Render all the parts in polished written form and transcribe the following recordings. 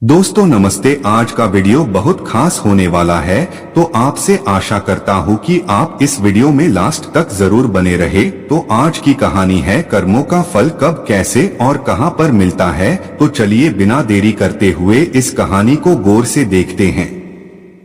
दोस्तों नमस्ते। आज का वीडियो बहुत खास होने वाला है, तो आपसे आशा करता हूँ कि आप इस वीडियो में लास्ट तक जरूर बने रहे। तो आज की कहानी है कर्मों का फल कब, कैसे और कहाँ पर मिलता है। तो चलिए बिना देरी करते हुए इस कहानी को गौर से देखते हैं।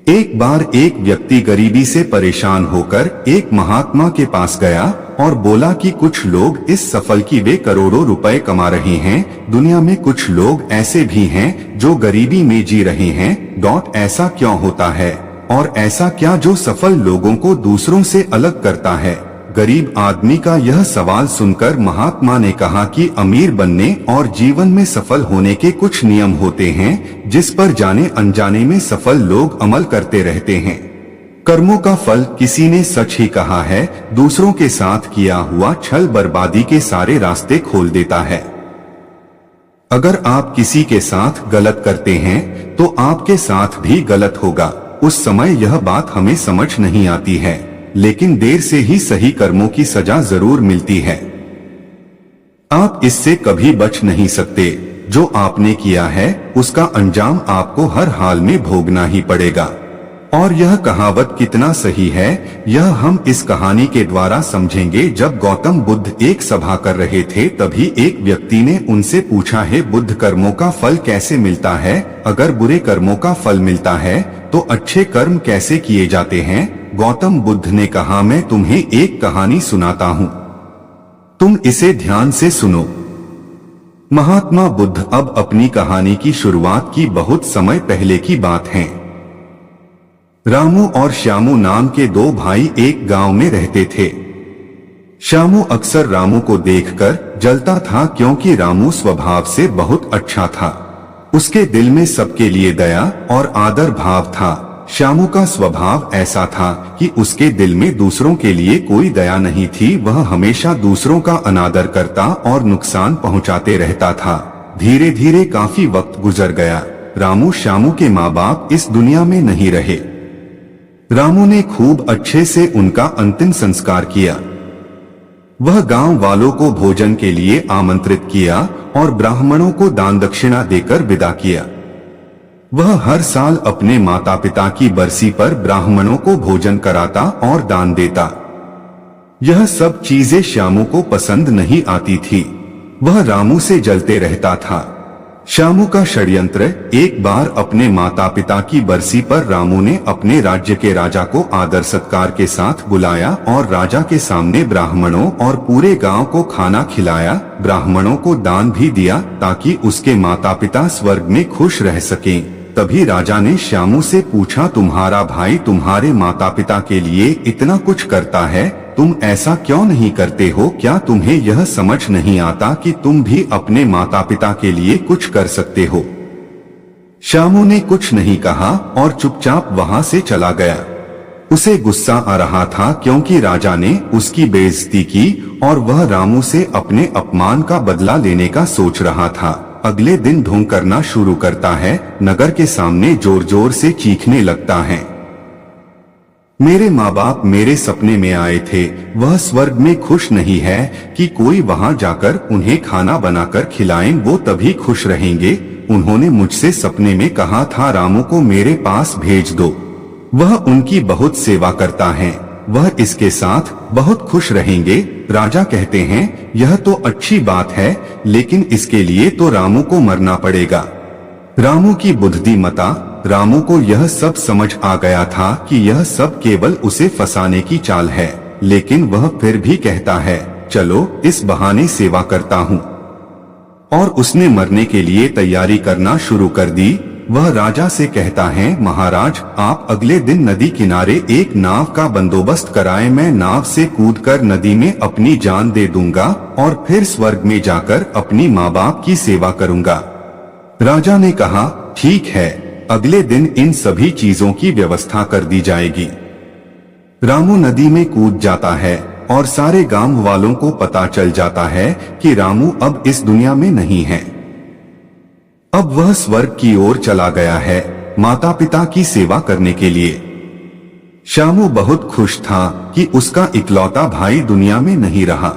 एक बार एक व्यक्ति गरीबी से परेशान होकर एक महात्मा के पास गया और बोला कि कुछ लोग इस सफल की वे करोड़ों रुपए कमा रहे हैं, दुनिया में कुछ लोग ऐसे भी हैं जो गरीबी में जी रहे हैं। ऐसा क्यों होता है और ऐसा क्या जो सफल लोगों को दूसरों से अलग करता है। गरीब आदमी का यह सवाल सुनकर महात्मा ने कहा कि अमीर बनने और जीवन में सफल होने के कुछ नियम होते हैं, जिस पर जाने अनजाने में सफल लोग अमल करते रहते हैं। कर्मों का फल, किसी ने सच ही कहा है, दूसरों के साथ किया हुआ छल बर्बादी के सारे रास्ते खोल देता है। अगर आप किसी के साथ गलत करते हैं तो आपके साथ भी गलत होगा। उस समय यह बात हमें समझ नहीं आती है, लेकिन देर से ही सही कर्मों की सजा जरूर मिलती है। आप इससे कभी बच नहीं सकते। जो आपने किया है उसका अंजाम आपको हर हाल में भोगना ही पड़ेगा। और यह कहावत कितना सही है, यह हम इस कहानी के द्वारा समझेंगे। जब गौतम बुद्ध एक सभा कर रहे थे, तभी एक व्यक्ति ने उनसे पूछा, है बुद्ध, कर्मों का फल कैसे मिलता है? अगर बुरे कर्मों का फल मिलता है तो अच्छे कर्म कैसे किए जाते हैं? गौतम बुद्ध ने कहा, मैं तुम्हें एक कहानी सुनाता हूँ, तुम इसे ध्यान से सुनो। महात्मा बुद्ध अब अपनी कहानी की शुरुआत की बहुत समय पहले की बात है। रामू और श्यामू नाम के दो भाई एक गांव में रहते थे। श्यामू अक्सर रामू को देखकर जलता था, क्योंकि रामू स्वभाव से बहुत अच्छा था। उसके दिल में सबके लिए दया और आदर भाव था। श्यामू का स्वभाव ऐसा था कि उसके दिल में दूसरों के लिए कोई दया नहीं थी। वह हमेशा दूसरों का अनादर करता और नुकसान पहुंचाते रहता था। धीरे धीरे काफी वक्त गुजर गया। रामू श्यामू के माँ बाप इस दुनिया में नहीं रहे। रामू ने खूब अच्छे से उनका अंतिम संस्कार किया। वह गांव वालों को भोजन के लिए आमंत्रित किया और ब्राह्मणों को दान दक्षिणा देकर विदा किया। वह हर साल अपने माता पिता की बरसी पर ब्राह्मणों को भोजन कराता और दान देता। यह सब चीजें श्यामू को पसंद नहीं आती थी। वह रामू से जलते रहता था। श्यामू का षड्यंत्र, एक बार अपने माता पिता की बरसी पर रामू ने अपने राज्य के राजा को आदर सत्कार के साथ बुलाया और राजा के सामने ब्राह्मणों और पूरे गांव को खाना खिलाया। ब्राह्मणों को दान भी दिया ताकि उसके माता पिता स्वर्ग में खुश रह सकें। तभी राजा ने श्यामू से पूछा, तुम्हारा भाई तुम्हारे माता पिता के लिए इतना कुछ करता है, तुम ऐसा क्यों नहीं करते हो? क्या तुम्हें यह समझ नहीं आता कि तुम भी अपने माता पिता के लिए कुछ कर सकते हो? श्यामू ने कुछ नहीं कहा और चुपचाप वहां से चला गया। उसे गुस्सा आ रहा था, क्योंकि राजा ने उसकी बेइज्जती की और वह रामू से अपने अपमान का बदला लेने का सोच रहा था। अगले दिन ढोंग करना शुरू करता है। नगर के सामने जोर जोर से चीखने लगता है, मेरे माँ बाप मेरे सपने में आए थे। वह स्वर्ग में खुश नहीं है कि कोई वहां जाकर उन्हें खाना बनाकर खिलाएं, वो तभी खुश रहेंगे। उन्होंने मुझसे सपने में कहा था, रामू को मेरे पास भेज दो, वह उनकी बहुत सेवा करता है, वह इसके साथ बहुत खुश रहेंगे। राजा कहते हैं, यह तो अच्छी बात है, लेकिन इसके लिए तो रामू को मरना पड़ेगा। रामू की बुद्धिमता, रामू को यह सब समझ आ गया था कि यह सब केवल उसे फंसाने की चाल है, लेकिन वह फिर भी कहता है, चलो इस बहाने सेवा करता हूँ। और उसने मरने के लिए तैयारी करना शुरू कर दी। वह राजा से कहता है, महाराज आप अगले दिन नदी किनारे एक नाव का बंदोबस्त कराएं, मैं नाव से कूदकर नदी में अपनी जान दे दूंगा और फिर स्वर्ग में जाकर अपनी माँ बाप की सेवा करूंगा। राजा ने कहा, ठीक है, अगले दिन इन सभी चीजों की व्यवस्था कर दी जाएगी। रामू नदी में कूद जाता है और सारे गांव वालों को पता चल जाता है कि रामू अब इस दुनिया में नहीं है। अब वह स्वर्ग की ओर चला गया है, माता पिता की सेवा करने के लिए। श्यामू बहुत खुश था कि उसका इकलौता भाई दुनिया में नहीं रहा।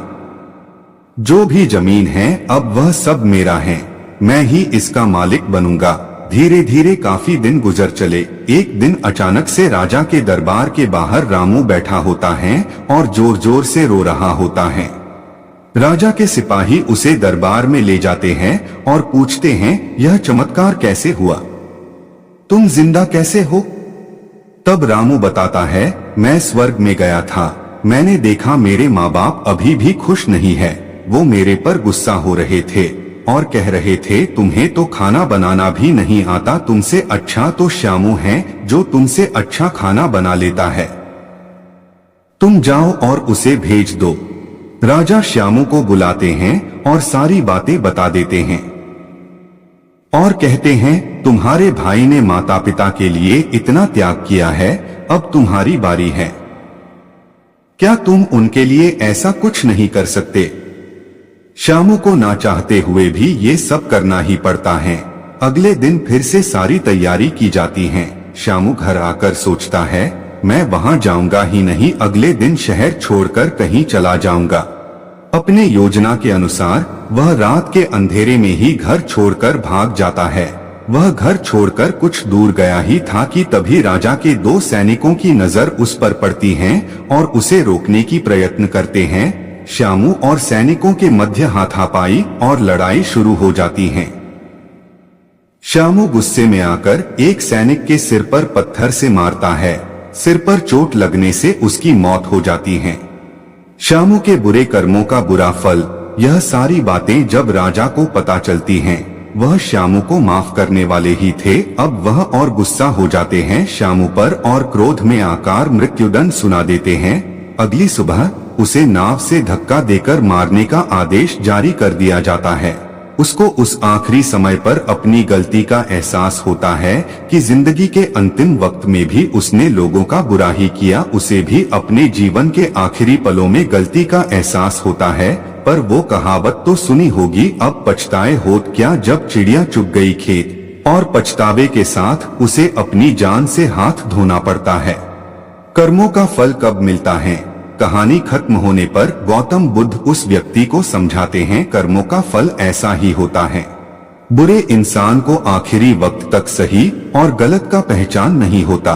जो भी जमीन है अब वह सब मेरा है, मैं ही इसका मालिक बनूंगा। धीरे धीरे काफी दिन गुजर चले। एक दिन अचानक से राजा के दरबार के बाहर रामू बैठा होता है और जोर जोर से रो रहा होता है। राजा के सिपाही उसे दरबार में ले जाते हैं और पूछते हैं, यह चमत्कार कैसे हुआ? तुम जिंदा कैसे हो? तब रामू बताता है, मैं स्वर्ग में गया था। मैंने देखा मेरे माँ बाप अभी भी खुश नहीं है। वो मेरे पर गुस्सा हो रहे थे और कह रहे थे, तुम्हें तो खाना बनाना भी नहीं आता, तुमसे अच्छा तो श्यामू है जो तुमसे अच्छा खाना बना लेता है। तुम जाओ और उसे भेज दो। राजा श्यामू को बुलाते हैं और सारी बातें बता देते हैं और कहते हैं, तुम्हारे भाई ने माता पिता के लिए इतना त्याग किया है, अब तुम्हारी बारी है। क्या तुम उनके लिए ऐसा कुछ नहीं कर सकते? श्यामू को ना चाहते हुए भी ये सब करना ही पड़ता है। अगले दिन फिर से सारी तैयारी की जाती है। श्यामू घर आकर सोचता है, मैं वहां जाऊंगा ही नहीं, अगले दिन शहर छोड़कर कहीं चला जाऊंगा। अपने योजना के अनुसार वह रात के अंधेरे में ही घर छोड़कर भाग जाता है। वह घर छोड़कर कुछ दूर गया ही था कि तभी राजा के 2 सैनिकों की नजर उस पर पड़ती है और उसे रोकने की प्रयत्न करते हैं। श्यामू और सैनिकों के मध्य हाथापाई और लड़ाई शुरू हो जाती है। श्यामू गुस्से में आकर एक सैनिक के सिर पर पत्थर से मारता है। सिर पर चोट लगने से उसकी मौत हो जाती है। श्यामू के बुरे कर्मों का बुरा फल, यह सारी बातें जब राजा को पता चलती हैं, वह श्यामू को माफ करने वाले ही थे। अब वह और गुस्सा हो जाते हैं श्यामू पर और क्रोध में आकर मृत्युदंड सुना देते हैं। अगली सुबह उसे नाव से धक्का देकर मारने का आदेश जारी कर दिया जाता है। उसको उस आखिरी समय पर अपनी गलती का एहसास होता है कि जिंदगी के अंतिम वक्त में भी उसने लोगों का बुरा ही किया। उसे भी अपने जीवन के आखिरी पलों में गलती का एहसास होता है, पर वो कहावत तो सुनी होगी, अब पछताए होत क्या जब चिड़िया चुग गई खेत। और पछतावे के साथ उसे अपनी जान से हाथ धोना पड़ता है। कर्मों का फल कब मिलता है? कहानी खत्म होने पर गौतम बुद्ध उस व्यक्ति को समझाते हैं, कर्मों का फल ऐसा ही होता है। बुरे इंसान को आखिरी वक्त तक सही और गलत का पहचान नहीं होता।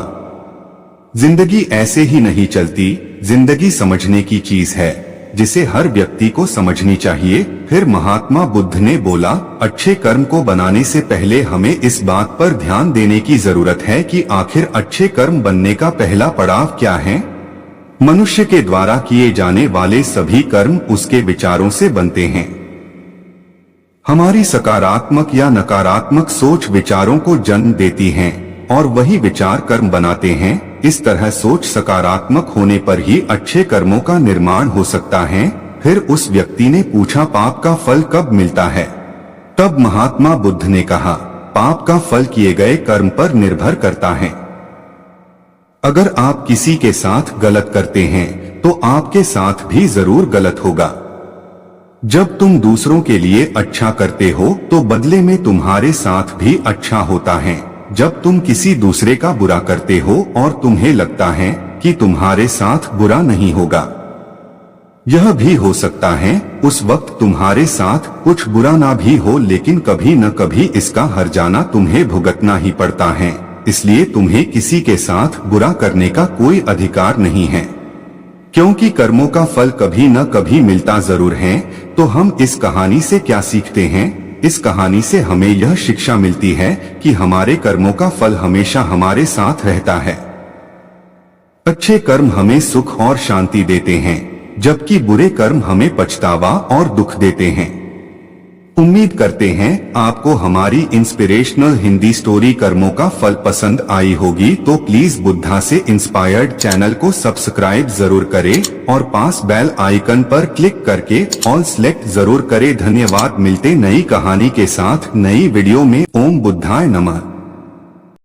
जिंदगी ऐसे ही नहीं चलती। जिंदगी समझने की चीज है जिसे हर व्यक्ति को समझनी चाहिए। फिर महात्मा बुद्ध ने बोला, अच्छे कर्म को बनाने से पहले हमें इस बात पर ध्यान देने की जरूरत है कि आखिर अच्छे कर्म बनने का पहला पड़ाव क्या है। मनुष्य के द्वारा किए जाने वाले सभी कर्म उसके विचारों से बनते हैं। हमारी सकारात्मक या नकारात्मक सोच विचारों को जन्म देती है और वही विचार कर्म बनाते हैं। इस तरह सोच सकारात्मक होने पर ही अच्छे कर्मों का निर्माण हो सकता है। फिर उस व्यक्ति ने पूछा, पाप का फल कब मिलता है? तब महात्मा बुद्ध ने कहा, पाप का फल किए गए कर्म पर निर्भर करता है। अगर आप किसी के साथ गलत करते हैं तो आपके साथ भी जरूर गलत होगा। जब तुम दूसरों के लिए अच्छा करते हो तो बदले में तुम्हारे साथ भी अच्छा होता है। जब तुम किसी दूसरे का बुरा करते हो और तुम्हें लगता है कि तुम्हारे साथ बुरा नहीं होगा, यह भी हो सकता है उस वक्त तुम्हारे साथ कुछ बुरा ना भी हो, लेकिन कभी न कभी इसका हर्जाना तुम्हें भुगतना ही पड़ता है। इसलिए तुम्हें किसी के साथ बुरा करने का कोई अधिकार नहीं है, क्योंकि कर्मों का फल कभी न कभी मिलता जरूर है। तो हम इस कहानी से क्या सीखते हैं? इस कहानी से हमें यह शिक्षा मिलती है कि हमारे कर्मों का फल हमेशा हमारे साथ रहता है। अच्छे कर्म हमें सुख और शांति देते हैं, जबकि बुरे कर्म हमें पछतावा और दुख देते हैं। उम्मीद करते हैं आपको हमारी इंस्पिरेशनल हिंदी स्टोरी कर्मों का फल पसंद आई होगी। तो प्लीज बुद्धा से इंस्पायर्ड चैनल को सब्सक्राइब जरूर करें और पास बेल आइकन पर क्लिक करके ऑल सिलेक्ट जरूर करें। धन्यवाद। मिलते नई कहानी के साथ नई वीडियो में। ओम बुद्धाय नमः।